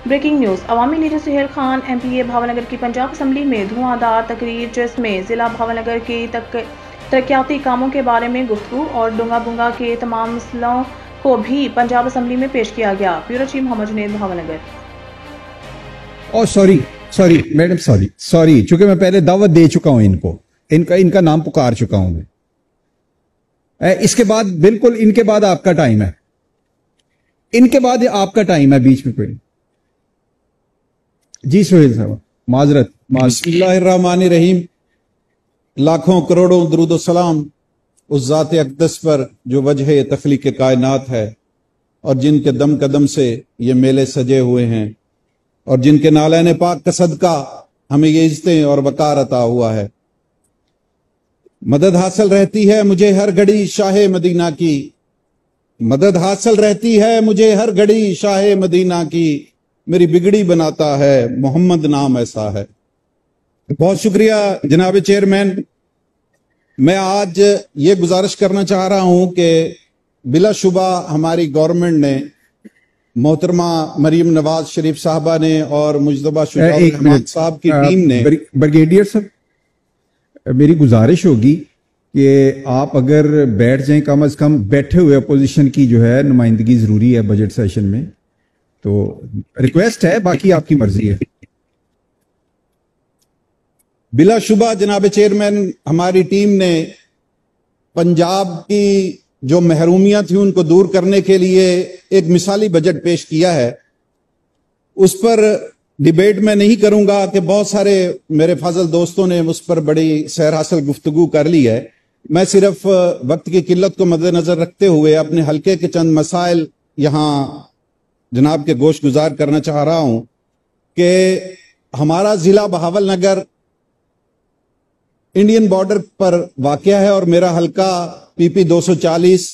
Breaking news. अवामी leader Suhail Khan MPA Bhavnagar की Punjab assembly में धुआंधार तकरीर जिसमें ज़िला भावनगर के तरक्याती कामों के बारे में गुफ्तगू और डूंगा बुंगा के तमाम मसलों को भी पंजाब असम्बली में पेश किया गया। Bureau chief Mohammad Junaid, Bhavnagar. Sorry madam, sorry चूंकि मैं पहले दावत दे चुका हूं इनका नाम पुकार चुका हूं मैं। इसके बाद बिल्कुल इनके बाद आपका टाइम है, बीच में कोई। जी सोहेल साहब, माजरत। बिस्मिल्लाहिर्रहमानिर्रहीम। लाखों करोड़ों दरूद व सलाम उस ज़ात अक़दस पर जो वजह तख्लीक़ कायनात है और जिनके दम कदम से ये मेले सजे हुए हैं और जिनके नालैन पाक का सदका हमें ये इज़्ज़तें और वक़ार अता हुआ है। मदद हासिल रहती है मुझे हर घड़ी शाह मदीना की, मदद हासिल रहती है मुझे हर घड़ी शाह मदीना की, मेरी बिगड़ी बनाता है मोहम्मद नाम ऐसा है। बहुत शुक्रिया जनाब चेयरमैन। मैं आज ये गुजारिश करना चाह रहा हूं कि बिलाशुबा हमारी गवर्नमेंट ने मोहतरमा मरीम नवाज शरीफ साहबा ने और मुजतबा शुजाउर साहब की टीम ने। ब्रिगेडियर साहब, मेरी गुजारिश होगी कि आप अगर बैठ जाएं, कम अज कम बैठे हुए अपोजिशन की जो है नुमाइंदगी जरूरी है बजट सेशन में, तो रिक्वेस्ट है, बाकी आपकी मर्जी है। बिलाशुबा जनाब चेयरमैन, हमारी टीम ने पंजाब की जो महरूमियां थी उनको दूर करने के लिए एक मिसाली बजट पेश किया है। उस पर डिबेट में नहीं करूंगा कि बहुत सारे मेरे फाजल दोस्तों ने उस पर बड़ी सैर हासिल गुफ्तगू कर ली है। मैं सिर्फ वक्त की किल्लत को मद्देनजर रखते हुए अपने हल्के के चंद मसाइल यहां जनाब के गोश गुजार करना चाह रहा हूं कि हमारा जिला बहावलनगर इंडियन बॉर्डर पर वाक़या है और मेरा हल्का PP 240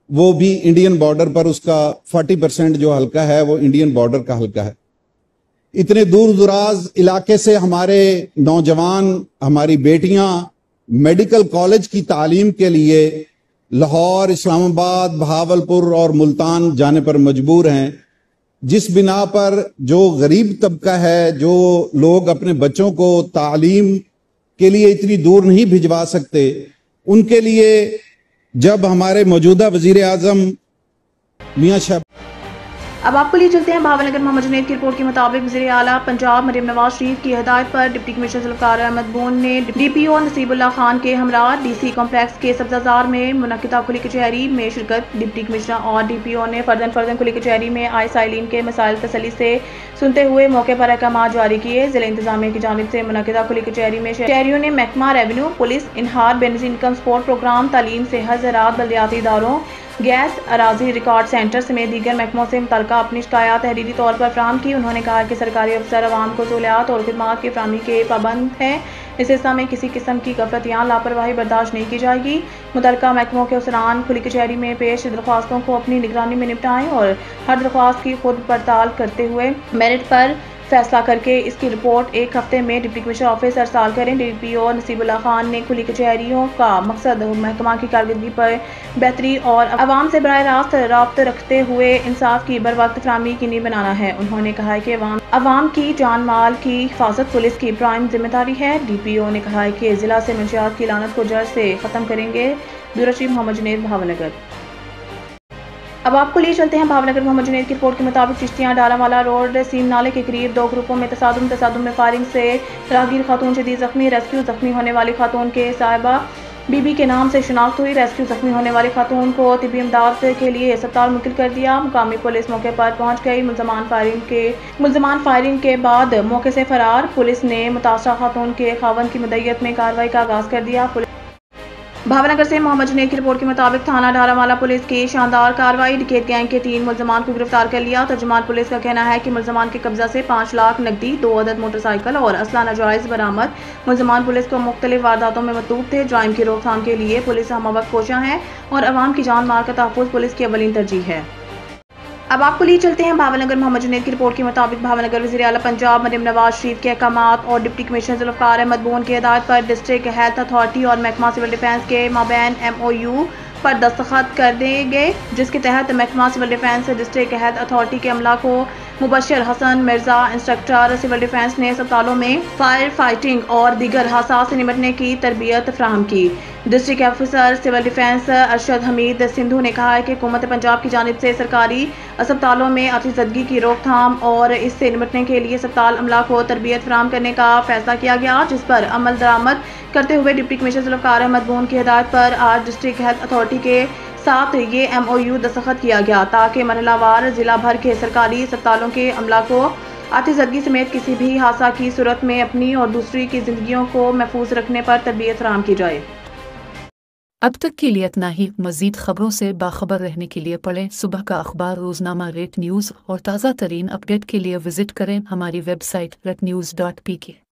वो भी इंडियन बॉर्डर पर, उसका 40% जो हल्का है वो इंडियन बॉर्डर का हल्का है। इतने दूर दराज इलाके से हमारे नौजवान, हमारी बेटियां मेडिकल कॉलेज की तालीम के लिए लाहौर, इस्लामाबाद, बहावलपुर और मुल्तान जाने पर मजबूर हैं, जिस बिना पर जो गरीब तबका है, जो लोग अपने बच्चों को तालीम के लिए इतनी दूर नहीं भिजवा सकते, उनके लिए जब हमारे मौजूदा वजीर आजम मियां शाह। अब आपको लिए चलते हैं भावनगर। मोहम्मद जुनैद की रिपोर्ट के मुताबिक वज़ीर आला पंजाब मरीम नवाज शरीफ की हिदायत पर डिप्टी कमिश्नर ज़ुल्फ़िकार अहमद बून ने DPO नसीबुल्लाह खान के हमरा DC कॉम्प्लेक्स के सब्ज़ाजार में मुनक़िदा खुली कचहरी में शिरकत। डिप्टी कमिश्नर और DPO ने फर्दन खुली कचहरी में आए साइलिन के मसाइल तसल्ली से सुनते हुए मौके पर अहकाम जारी किए। ज़िला इंतजामिया की जानिब से मुनक़िदा खुली कचहरी में शहरियों ने महकमा रेवेन्यू, पुलिस, इनहार बेनज़ीर इनकम सपोर्ट प्रोग्राम, तालीम, सेहत, ज़राअत, बल्दियाती इदारों, गैस, अराजी रिकॉर्ड सेंटर समेत दीगर महकमों से मुतल्लिका अपनी शिकायत तहरीरी तौर पर फराहम की। उन्होंने कहा कि सरकारी अफसर अवाम को सहूलियात और खिदमात की फराहमी के पाबंद हैं। इस सिलसिले में किसी किस्म की गफलत या लापरवाही बर्दाश्त नहीं की जाएगी। मुतल्लिका महकमों के अफसरान खुली कचहरी में पेश दरख्वास्तों को अपनी निगरानी में निपटाएं और हर दरख्वास्त की खुद पड़ताल करते हुए मेरिट पर फैसला करके इसकी रिपोर्ट 1 हफ्ते में डिप्टी कमिश्नर ऑफिस अरसाल करें। DPO नसीबुल्लाह खान ने खुली कचहरियों का मकसद महकमा की कारकर्दगी पर बेहतरी और अवाम से बराह रास्त राब्ता रखते हुए इंसाफ की बर वक्त फराहमी यकीनी बनाना है। उन्होंने कहा है कि अवाम की जान माल की हिफाजत पुलिस की प्राइम जिम्मेदारी है। DPO ने कहा है कि जिला से मंशियात की लानत को जड़ से ख़त्म करेंगे। Bureau chief Mohammad Junaid, Bhavnagar. अब आपको लिए चलते हैं भावनगर। मोहम्मद जुनैद की रिपोर्ट के मुताबिक चिश्तियाँ डालावाला रोड सीम नाले के करीब 2 ग्रुपों में तसादुम में फायरिंग से राहगीर खातून शदीद जख्मी। रेस्क्यू जख्मी होने वाली खातून के साहिबा बीबी के नाम से शिनाख्त हुई। रेस्क्यू जख्मी होने वाली खातून को तिब्बी इमदाद के लिए अस्पताल मुंतकिल कर दिया। मुकामी पुलिस मौके पर पहुंच गई। मुलजमान फायरिंग के बाद मौके से फरार। पुलिस ने मुतासरा खातून के खावंद की मुद्दईयत में कार्रवाई का आगाज कर दिया। भावनगर से मोहम्मद जुनैद की रिपोर्ट के मुताबिक थाना डारावाला पुलिस की शानदार कार्रवाई। डिकेट गैंग के 3 मुलजमान को गिरफ्तार कर लिया। तर्जुमान पुलिस का कहना है कि मुलजमान के कब्जा से 5 लाख नकदी, 2 अदद मोटरसाइकिल और असला नाजायज बरामद। मुलजमान पुलिस को मुख्तलिफ वारदातों में मतलूब थे। ज्राइम की रोकथाम के लिए पुलिस हमवक्त कोशियां है और अवाम की जान माल का तहफ़्फ़ुज़ पुलिस की अव्वलीन तरजीह है। अब आपको लिए चलते हैं भावनगर। मोहम्मद जुनैद की रिपोर्ट के मुताबिक भावनगर वज़ीर आला पंजाब मरीम नवाज शरीफ के अहकामात और डिप्टी कमिश्नर ज़ुल्फ़िकार अहमद बून की हिदायत पर डिस्ट्रिक्ट हेल्थ अथॉरिटी और महकमा सिविल डिफेंस के माबैन MOU पर दस्तखत कर दिए गए, जिसके तहत महकमा civil defence district health authority के अमला को Mubashir Hasan Mirza instructor civil defence نے اسپتالوں میں فائر فائٹنگ اور دیگر حادثات سے نمٹنے کی تربیت فراہم کی۔ District officer civil defence Arshad Hameed Sandhu نے کہا ہے کہ حکومت پنجاب کی جانب سے سرکاری اسپتالوں میں آتش زدگی کی روک تھام اور اس سے نمٹنے کے لیے اسپتال عملہ کو تربیت فراہم کرنے کا فیصلہ کیا گیا، جس پر عمل درآمد کرتے ہوئے ڈپٹی کمشنر ذوالفقار احمد بون کی ہدایت پر آج ڈسٹرکٹ ہیلتھ اتھارٹی کے ساتھ یہ MOU دستخط کیا گیا تاکہ مرحلہ وار ضلع بھر کے سرکاری اسپتالوں کے عملہ کو آتش زدگی سمیت کسی بھی حادثہ کی صورت میں اپنی اور دوسری کی زندگیوں کو محفوظ رکھنے پر تربیت فراہم کی جائے۔ اب تک کے لیے اتنا ہی۔ مزید خبروں سے باخبر رہنے کے لیے پڑھیں صبح کا اخبار روزنامہ ریٹ نیوز اور تازہ ترین اپڈیٹ کے لیے وزٹ کریں ہماری ویب سائٹ retnews.pk۔